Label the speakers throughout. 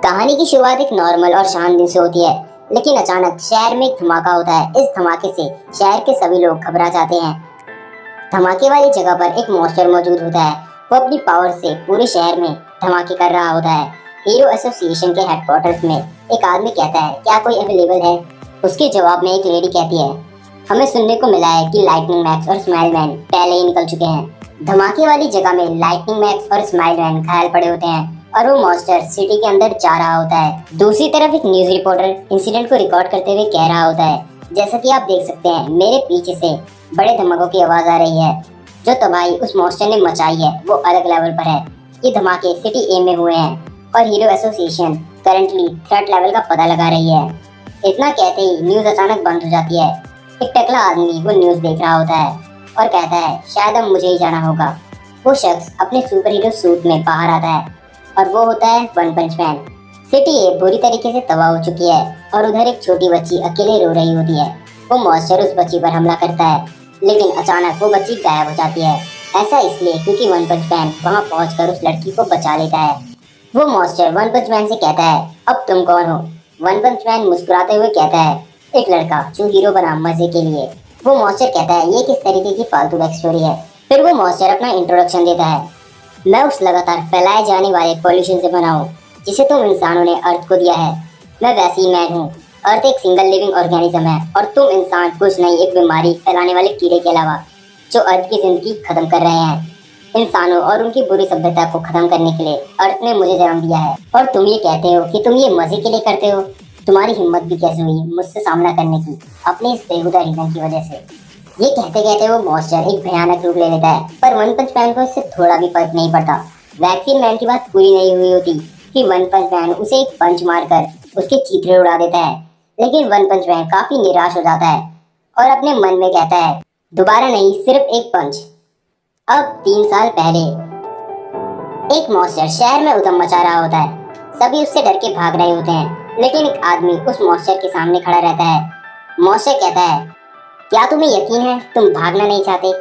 Speaker 1: कहानी की शुरुआत एक नॉर्मल और शांत दिन से होती है, लेकिन अचानक शहर में एक धमाका होता है। इस धमाके से शहर के सभी लोग घबरा जाते हैं। धमाके वाली जगह पर एक मॉन्स्टर मौजूद होता है। वो अपनी पावर से पूरे शहर में धमाके कर रहा होता है। हीरो एसोसिएशन के हेडक्वार्टर्स में एक आदमी कहता है, क्या कोई अवेलेबल है? उसके जवाब में एक लेडी कहती है, हमें सुनने को मिला है कि लाइटनिंग मैक्स और स्माइल मैन पहले ही निकल चुके हैं। धमाके वाली जगह में लाइटनिंग मैक्स और स्माइल मैन घायल पड़े होते हैं और वो मॉन्स्टर सिटी के अंदर जा रहा होता है। दूसरी तरफ एक न्यूज रिपोर्टर इंसिडेंट को रिकॉर्ड करते हुए कह रहा होता है, जैसा कि आप देख सकते हैं मेरे पीछे से बड़े धमाकों की आवाज आ रही है। जो तबाही उस मॉन्स्टर ने मचाई है वो अलग लेवल पर है। ये धमाके सिटी ए में हुए हैं और hero association currently threat level का पता लगा रही है। इतना कहते ही न्यूज अचानक बंद हो जाती है। एक टकला आदमी वो न्यूज देख रहा होता है और कहता है, शायद अब मुझे ही जाना होगा। वो शख्स अपने सुपर हीरो सूट में बाहर आता है और वो होता है वन पंच मैन। सिटी ए बुरी तरीके से तबाह हो चुकी है और उधर एक छोटी बच्ची अकेले रो रही होती है। वो मॉन्स्टर उस बच्ची पर हमला करता है, लेकिन अचानक वो बच्ची गायब हो जाती है। ऐसा इसलिए क्योंकि वन पंच मैन वहां पहुंचकर उस लड़की को बचा लेता है। वो मॉन्स्टर वन पंच मैन से कहता है, अब तुम कौन हो? वन पंच मैन मुस्कुराते हुए कहता है, एक लड़का जो हीरो बना मजे के लिए। वो मॉन्स्टर कहता है, ये किस तरीके की फालतू बैक स्टोरी है? फिर वो मॉन्स्टर अपना इंट्रोडक्शन देता है, मैं उस लगातार फैलाए जाने वाले पॉल्यूशन से बना हूँ जिसे तुम इंसानों ने अर्थ को दिया है। मैं वैसी ही मैन हूँ। अर्थ एक सिंगल लिविंग ऑर्गेनिज्म है और तुम इंसान कुछ नहीं, एक बीमारी फैलाने वाले कीड़े के अलावा, जो अर्थ की जिंदगी खत्म कर रहे हैं। इंसानों और उनकी बुरी सभ्यता को खत्म करने के लिए अर्थ ने मुझे जन्म दिया है और तुम ये कहते हो कि तुम ये मजे के लिए करते हो। तुम्हारी हिम्मत भी कैसे हुई मुझसे सामना करने की, अपने इस बेहुदा रीजन की वजह से? ये कहते कहते वो मॉन्स्टर एक भयानक रूप ले लेता है, पर वन पंच मैन को इससे थोड़ा भी फर्क नहीं पड़ता। वैक्सीन मैन की बात पूरी नहीं हुई होती कि वन पंच मैन उसे एक पंच मारकर उसके चीथड़े उड़ा देता है। लेकिन वन पंच मैन काफी निराश हो जाता है और अपने मन में कहता है, दोबारा नहीं, सिर्फ एक पंच। अब 3 साल पहले एक मॉन्स्टर शहर में उधम मचा रहा होता है। सभी उससे डर के भाग रहे होते हैं, लेकिन एक आदमी उस मॉन्स्टर के सामने खड़ा रहता है। मॉन्स्टर कहता है, क्या तुम्हें यकीन है तुम भागना नहीं चाहते?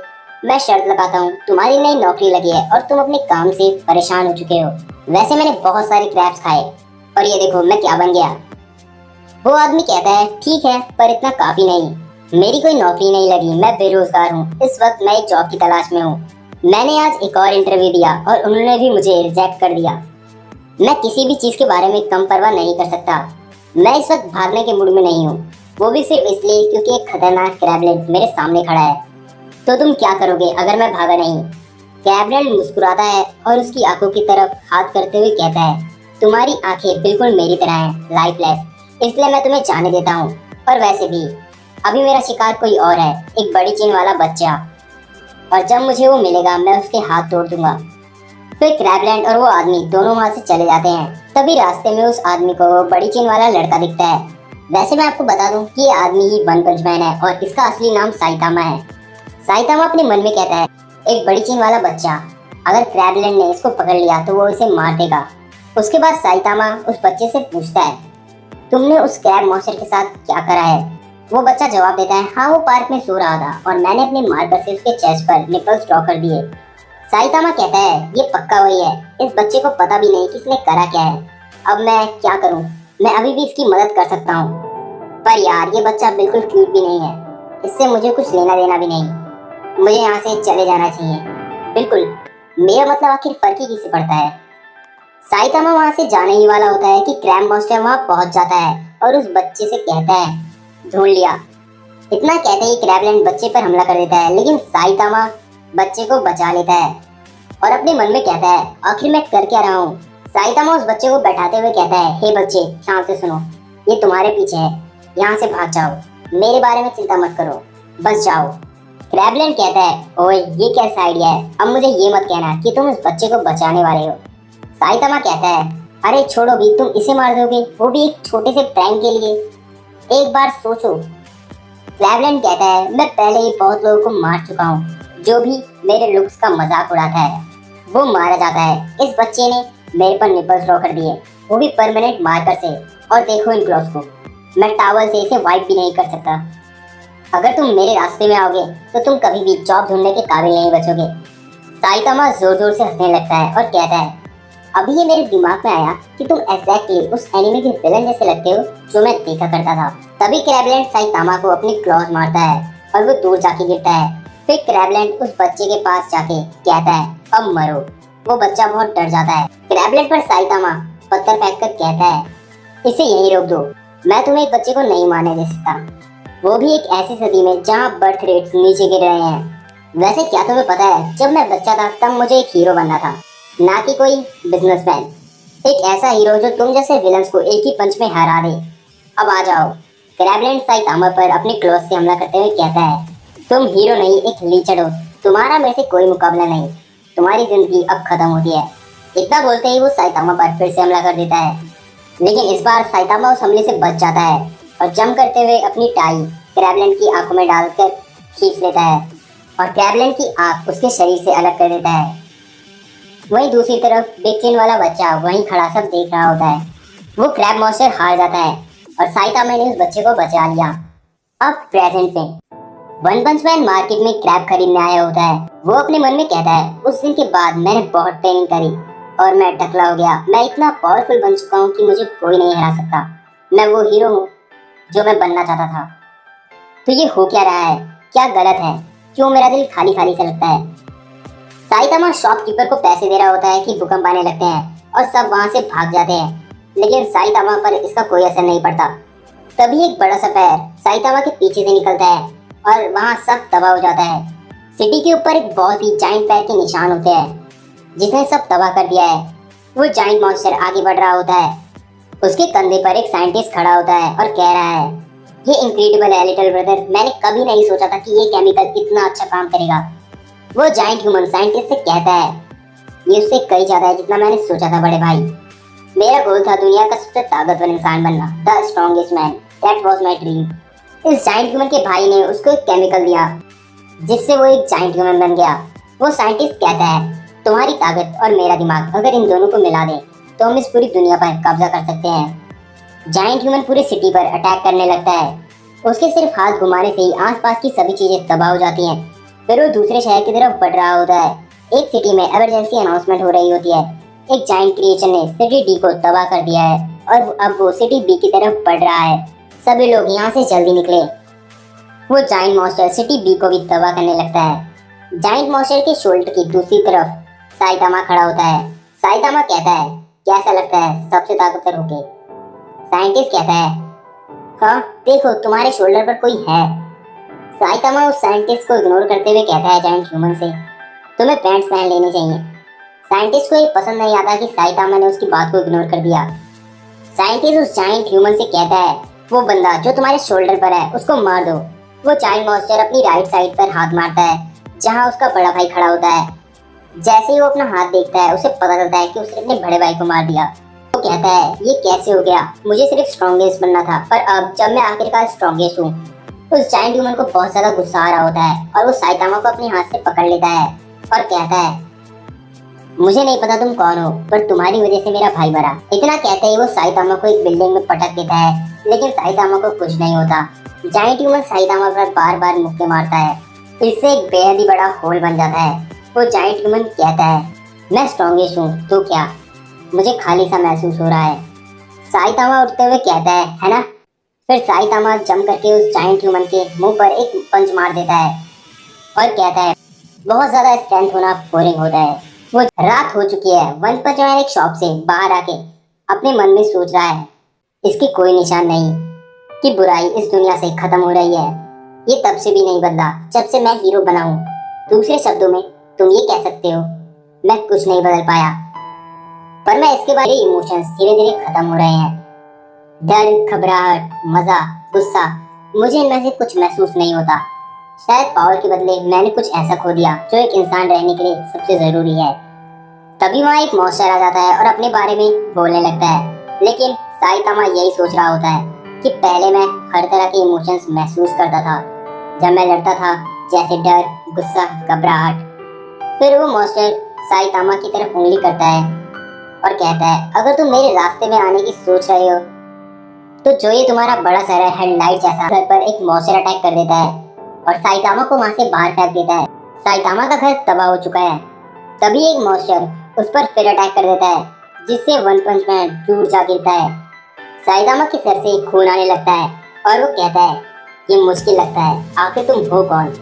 Speaker 1: मैं शर्त लगाता हूँ तुम्हारी नई नौकरी लगी है और तुम अपने काम से परेशान हो चुके हो। वैसे मैंने बहुत सारे क्रैब्स खाए और ये देखो मैं क्या बन गया। वो आदमी कहता है, ठीक है, पर इतना काफी नहीं। मेरी कोई नौकरी नहीं लगी, मैं बेरोजगार हूँ। इस वक्त मैं एक जॉब की तलाश में हूँ। मैंने आज एक और इंटरव्यू दिया और उन्होंने भी मुझे रिजेक्ट कर दिया। मैं किसी भी चीज के बारे में कम परवाह नहीं कर सकता। मैं इस वक्त भागने के मूड में नहीं हूँ, वो भी सिर्फ इसलिए क्योंकि एक खतरनाक क्रैबलैंड मेरे सामने खड़ा है। तो तुम क्या करोगे अगर मैं भागा नहीं? क्रैबलैंड मुस्कुराता है और उसकी आंखों की तरफ हाथ करते हुए कहता है, तुम्हारी आंखें बिल्कुल मेरी तरह हैं, लाइफलेस, इसलिए मैं तुम्हें जाने देता हूँ। और वैसे भी अभी मेरा शिकार कोई और है, एक बड़ी चीन वाला बच्चा, और जब मुझे वो मिलेगा मैं उसके हाथ तोड़ दूंगा। फिर क्रैबलैंड और वो आदमी दोनों वहां से चले जाते हैं। तभी रास्ते में उस आदमी को वो बड़ी चीन वाला लड़का दिखता है। वैसे मैं आपको बता दूं कि ये आदमी ही वन पंच मैन है और इसका असली नाम साइतामा है। साइतामा अपने मन में कहता है, एक बड़ी चीन वाला बच्चा, अगर क्रैबलैंड ने इसको पकड़ लिया तो वो इसे मार देगा। उसके बाद साइतामा उस बच्चे से पूछता है, तुमने उस क्रैब मॉन्स्टर के साथ क्या करा है? वो बच्चा जवाब देता है, हाँ, वो पार्क में सो रहा था और मैंने अपने मार्कर से उसके चेस्ट पर निपल्स ड्रॉ कर दिए। साइतामा कहता है, ये पक्का वही है। इस बच्चे को पता भी नहीं कि इसने करा क्या है। अब मैं क्या करूं? मैं अभी भी इसकी मदद कर सकता हूं, पर यार ये बच्चा बिल्कुल क्यूट भी नहीं है। इससे मुझे कुछ लेना देना भी नहीं। मुझे यहाँ से चले जाना चाहिए। बिल्कुल, मेरा मतलब आखिर फर्क ही किससे पड़ता है? साइतामा वहां से जाने ही वाला होता है कि क्रैब मॉन्स्टर वहां पहुंच जाता है और उस बच्चे से कहता है, ढूंढ लिया। इतना कहते ही क्रैबलैंड बच्चे पर हमला कर देता है, लेकिन साइतामा बच्चे को बचा लेता है और अपने मन में कहता है, आखिर मैं कर क्या रहा हूँ? साइतामा उस बच्चे को बैठाते हुए कहता है, हे बच्चे, शांत से सुनो, ये तुम्हारे पीछे है, यहाँ से भाग जाओ, मेरे बारे में चिंता मत करो, बस जाओ। क्रैबलैंड कहता है, ओए ये कैसा आइडिया है? अब मुझे ये मत कहना कि तुम उस बच्चे को बचाने वाले हो। साइतामा कहता है, अरे छोड़ो भी, तुम इसे मार दोगे, वो भी एक छोटे से प्रैंक के लिए? एक बार सोचो। क्रैबलैंड कहता है, मैं पहले ही बहुत लोगों को मार चुका हूँ। जो भी मेरे लुक्स का मजाक उड़ाता है वो मारा जाता है। इस बच्चे ने मेरे पर निपल्स ड्रॉ कर दिए, वो भी परमानेंट मार्कर से। और देखो इन क्लॉथ्स को, मैं टॉवल से इसे वाइप भी नहीं कर सकता। अगर तुम मेरे रास्ते में आओगे तो तुम कभी भी जॉब ढूंढने के काबिल नहीं बचोगे। साइतामा जोर जोर से हंसने लगता है और कहता है, अभी ये मेरे दिमाग में आया कि तुम एग्जैक्टली उस एनिमे के विलन जैसे लगते हो जो मैं देखा करता था। तभी क्रैबलैंड साइतामा को अपनी क्लॉज मारता है और वो दूर जाके गिरता है। फिर क्रैबलैंड उस बच्चे के पास जाके कहता है अब मरो। वो बच्चा बहुत डर जाता है। क्रैबलैंड पर साइतामा पत्थर फेंक कर कहता है इसे यहीं रोक दो, मैं तुम्हें एक बच्चे को नहीं मारने दे सकता, वो भी एक ऐसी सदी में जहाँ बर्थ रेट्स नीचे गिर रहे हैं। वैसे क्या तुम्हें पता है, जब मैं बच्चा था तब मुझे एक हीरो बनना था, ना कि कोई बिजनेसमैन। एक ऐसा हीरो जो तुम जैसे विलन्स को एक ही पंच में हरा दे। अब आ जाओ। क्रैबलैंड साइतामा पर अपने क्लॉज से हमला करते हुए कहता है तुम हीरो नहीं एक लीचड़ हो, तुम्हारा मेरे से कोई मुकाबला नहीं, तुम्हारी जिंदगी अब खत्म होती है। इतना बोलते ही वो साइतामा पर फिर से हमला कर देता है, लेकिन इस बार साइतामा उस हमले से बच जाता है और जंप करते हुए अपनी टाई क्रैबलैंड की आंखों में डालकर खींच लेता है और क्रैबलैंड की आंख उसके शरीर से अलग कर देता है। वहीं दूसरी तरफ बिग चिन वाला बच्चा वहीं खड़ा सब देख रहा होता है। वो क्रैब मॉन्स्टर हार जाता है और साइतामा ने उस बच्चे को बचा लिया। अब प्रेजेंट में वन पंच मैन मार्केट में क्रैब खरीदने आया होता है। वो अपने मन में कहता है उस दिन के बाद मैंने बहुत ट्रेनिंग करी और मैं टकला हो गया, मैं इतना पावरफुल बन चुका हूँ कि मुझे कोई नहीं हरा सकता, मैं वो हीरो हूँ जो मैं बनना चाहता था। तो ये हो क्या रहा है, क्या गलत है, क्यों मेरा दिल खाली खाली सा लगता है। साइतामा शॉपकीपर को पैसे दे रहा होता है कि भूकंप आने लगते हैं और सब वहां से भाग जाते हैं, लेकिन साइतामा पर इसका कोई असर नहीं पड़ता। तभी एक बड़ा सा पैर साइतामा के पीछे से निकलता है और वहां सब तबाह हो जाता है। सिटी के ऊपर एक बहुत ही जाइंट पैर के निशान होते हैं जिसने सब तबाह कर दिया है। वो जाइंट मॉन्स्टर आगे बढ़ रहा होता है, उसके कंधे पर एक साइंटिस्ट खड़ा होता है और कह रहा है ये इनक्रेडिबल है लिटिल ब्रदर, मैंने कभी नहीं सोचा था कि ये केमिकल इतना अच्छा काम करेगा। वो जाइंट ह्यूमन साइंटिस्ट से कहता है ये उससे कई ज्यादा है जितना मैंने सोचा था बड़े भाई, मेरा गोल था दुनिया का सबसे ताकतवर इंसान बनना, the strongest man, that was my dream. इस जाइंट ह्यूमन के भाई ने उसको एक केमिकल दिया जिससे वो एक जाइंट ह्यूमन बन गया। वो साइंटिस्ट कहता है तुम्हारी ताकत और मेरा दिमाग अगर इन दोनों को मिला दें तो हम इस पूरी दुनिया पर कब्जा कर सकते हैं। जाइंट ह्यूमन पूरी सिटी पर अटैक करने लगता है। उसके सिर्फ हाथ घुमाने से ही आसपास की सभी चीजें तबाह हो जाती हैं। फिर वो दूसरे शहर की तरफ बढ़ रहा होता है। एक सिटी में इमरजेंसी अनाउंसमेंट हो रही होती है, एक जाइंट क्रिएचर ने सिटी डी को तबाह कर दिया है और अब वो सिटी बी की तरफ बढ़ रहा है। सभी लोग यहाँ से जल्दी निकले। वो जाइंट मॉन्स्टर सिटी बी को भी तबाह करने लगता है। जाइंट मॉन्स्टर के शोल्डर की दूसरी तरफ साइतामा खड़ा होता है। साइतामा कहता है कैसा लगता है सबसे ताकतवर होके। साइंटिस्ट कहता है हाँ देखो तुम्हारे शोल्डर पर कोई है। साइतामा उस साइंटिस्ट को इग्नोर करते हुए कहता है जाइंट ह्यूमन से तुम्हें पैंट्स पहन लेने चाहिए। साइंटिस्ट को ये पसंद नहीं आता कि साइतामा ने उसकी बात को इग्नोर कर दिया। साइंटिस्ट उस जाइंट ह्यूमन से कहता है वो बंदा जो तुम्हारे शोल्डर पर है उसको मार दो। वो जाइंट मॉन्स्टर अपनी राइट साइड पर हाथ मारता है जहाँ उसका बड़ा भाई खड़ा होता है। जैसे ही वो अपना हाथ देखता है उसे पता चलता है कि उसने अपने बड़े भाई को मार दिया। वो कहता है ये कैसे हो गया, मुझे सिर्फ स्ट्रॉन्गेस्ट बनना था, पर अब जब मैं आखिरकार स्ट्रॉन्गेस्ट हूँ। उस जाइंट ह्यूमन को बहुत ज्यादा गुस्सा आ रहा होता है और वो साइतामा को अपने हाथ से पकड़ लेता है और कहता है मुझे नहीं पता तुम कौन हो, पर तुम्हारी वजह से मेरा भाई मरा। इतना कहते ही वो साइतामा को एक बिल्डिंग में पटक देता है, लेकिन साइतामा को कुछ नहीं होता। जाइंट ह्यूमन साइतामा पर बार बार मुक्के मारता है, इससे एक बेहद ही बड़ा होल बन जाता है। वो जाइंट ह्यूमन कहता है मैं स्ट्रॉन्गेस्ट हूँ तो क्या, मुझे खाली सा महसूस हो रहा है। साइतामा उठते हुए कहता है ना। फिर साइतामा जंप करके उस जाइंट ह्यूमन के मुंह पर एक पंच मार देता है और कहता है बहुत ज्यादा स्ट्रेंथ होना बोरिंग होता है। वो रात हो चुकी है। वन पंच मैन एक शॉप से बाहर आके अपने मन में सोच रहा है इसकी कोई निशान नहीं कि बुराई इस दुनिया से खत्म हो रही है। ये तब से भी नहीं बदला जब से मैं हीरो बना हूँ। दूसरे शब्दों में तुम ये कह सकते हो मैं कुछ नहीं बदल पाया, पर मैं इसके बाद इमोशंस धीरे धीरे खत्म हो रहे हैं। डर, घबराहट, मजा, गुस्सा, मुझे इनमें से कुछ महसूस नहीं होता। शायद पावर के बदले मैंने कुछ ऐसा खो दिया जो एक इंसान रहने के लिए सबसे जरूरी है। तभी वहाँ एक मॉन्स्टर आ जाता है और अपने बारे में बोलने लगता है, लेकिन साइतामा यही सोच रहा होता है कि पहले मैं हर तरह के इमोशंस महसूस करता था जब मैं लड़ता था, जैसे डर, गुस्सा, घबराहट। फिर वो मॉन्स्टर साइतामा की तरफ उंगली करता है और कहता है अगर तुम मेरे रास्ते में आने की सोच रहे हो तो जो ये तुम्हारा बड़ा सर है हेडलाइट जैसा, घर पर एक मॉन्स्टर अटैक कर देता है और साइतामा को वहां से बाहर फेंक देता है। साइतामा का घर तबाह हो चुका है। तभी एक मॉन्स्टर उस पर फिर अटैक कर देता है जिससे वन पंच मैन टूट जा गिरता है। साइतामा के सर से खून आने लगता है और वो कहता है ये मुश्किल लगता है, आखिर तुम हो कौन?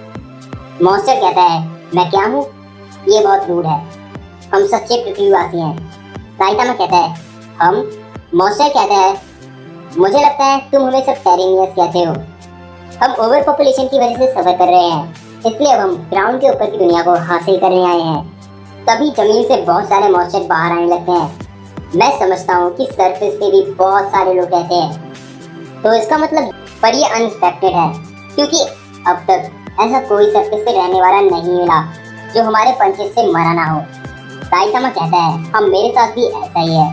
Speaker 1: मॉन्स्टर कहता है मैं क्या हूँ? ये बहुत रूड है, हम सच्चे पृथ्वीवासी हैं। साइतामा कहता है हम? मॉन्स्टर कहता है मुझे लगता है तुम हमें सब टेरेनियस कहते हो। हम ओवर पॉपुलेशन की वजह से सफर कर रहे हैं, इसलिए अब हम ग्राउंड के ऊपर की दुनिया को हासिल करने आए हैं। तभी जमीन से बहुत सारे मॉन्स्टर बाहर आने लगते हैं। मैं समझता हूँ कि सरफेस पे भी बहुत सारे लोग रहते हैं, तो इसका मतलब पर ये अनएक्सपेक्टेड है, क्योंकि अब तक ऐसा कोई सरफेस पे रहने वाला नहीं मिला जो हमारे पंचेस से मरा ना हो। साइतामा कहता है हम मेरे साथ भी ऐसा ही है।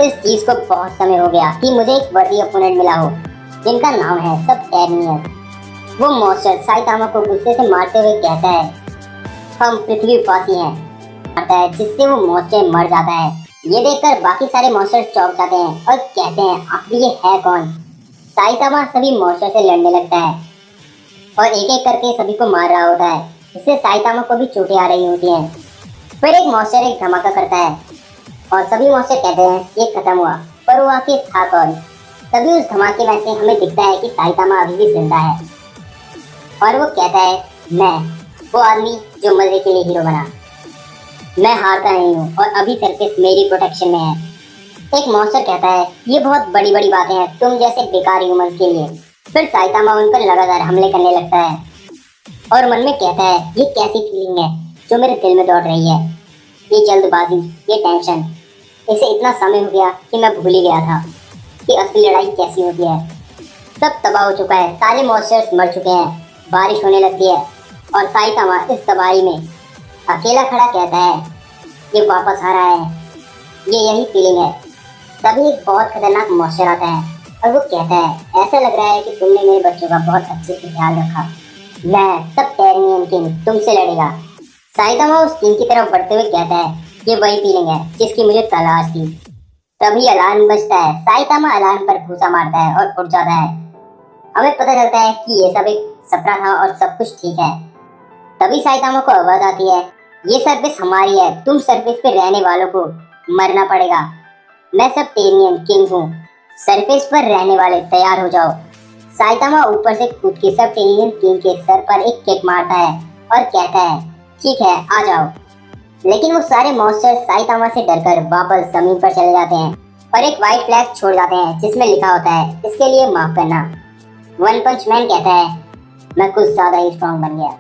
Speaker 1: इस चीज को बहुत समय हो गया कि मुझे एक वर्दी ओपोनेंट मिला हो जिनका नाम है सब टेरेनियस। वो मॉन्स्टर साइतामा को गुस्से से मारते हुए कहता है हम पृथ्वीवासी हैं, मारता है जिससे वो मॉन्स्टर मर जाता है। ये देखकर बाकी सारे मॉन्स्टर चौंक जाते हैं और कहते हैं आखिर ये है कौन? साइतामा सभी मॉन्स्टर से लड़ने लगता है और एक एक करके सभी को मार रहा होता है। इससे साइतामा को भी चोटें आ रही होती हैं। फिर एक मॉन्स्टर एक धमाका करता है और सभी मॉन्स्टर कहते हैं ये खत्म हुआ, पर वो आखिर था कौन? तभी उस धमाके में से हमें दिखता है कि साइतामा अभी भी जिंदा है और वो कहता है मैं वो आदमी जो मजे के लिए हीरो बना, मैं हारता नहीं हूँ और अभी सरफेस मेरी प्रोटेक्शन में है। एक मॉन्स्टर कहता है ये बहुत बड़ी बड़ी बातें हैं तुम जैसे बेकार ह्यूमंस के लिए। फिर साइतामा उन पर लगातार हमले करने लगता है और मन में कहता है ये कैसी फीलिंग है जो मेरे दिल में दौड़ रही है, ये जल्दबाजी, ये टेंशन, इसे इतना समय हो गया कि मैं भूल ही गया था कि असली लड़ाई कैसी होती है। सब तबाह हो चुका है, सारे मॉन्स्टर्स मर चुके हैं, बारिश होने लगती है और साइतामा इस तबाही में अकेला खड़ा कहता है ये वापस आ रहा है, ये यही फीलिंग है। तभी एक बहुत खतरनाक मॉन्स्टर आता है और वो कहता है ऐसा लग रहा है कि तुमने मेरे बच्चों का बहुत अच्छे से ख्याल रखा, मैं सब टेरेनियन किंग तुमसे लड़ेगा। साइतामा उस किंग की तरफ बढ़ते हुए कहता है ये वही फीलिंग है जिसकी मुझे तलाश थी। तभी अलार्म बजता है। साइतामा अलार्म पर घूसा मारता है और उठ जाता है। हमें पता चलता है कि ये सब एक सपना था और सब कुछ ठीक है। तभी साइतामा को आवाज आती है ये सरफेस हमारी है, तुम सरफेस पे रहने वालों को मरना पड़ेगा। मैं सब टेरेनियन किंग हूँ, सरफेस पर रहने वाले तैयार हो जाओ। साइतामा ऊपर से कूद के सब टेरेनियन किंग के सर पर एक किक मारता है और कहता है ठीक है आ जाओ। लेकिन वो सारे मॉन्स्टर साइतामा से डरकर वापस जमीन पर चले जाते हैं और एक व्हाइट फ्लैग छोड़ जाते हैं जिसमें लिखा होता है इसके लिए माफ करना। वन पंच मैन कहता है मैं कुछ ज्यादा ही स्ट्रॉन्ग बन गया।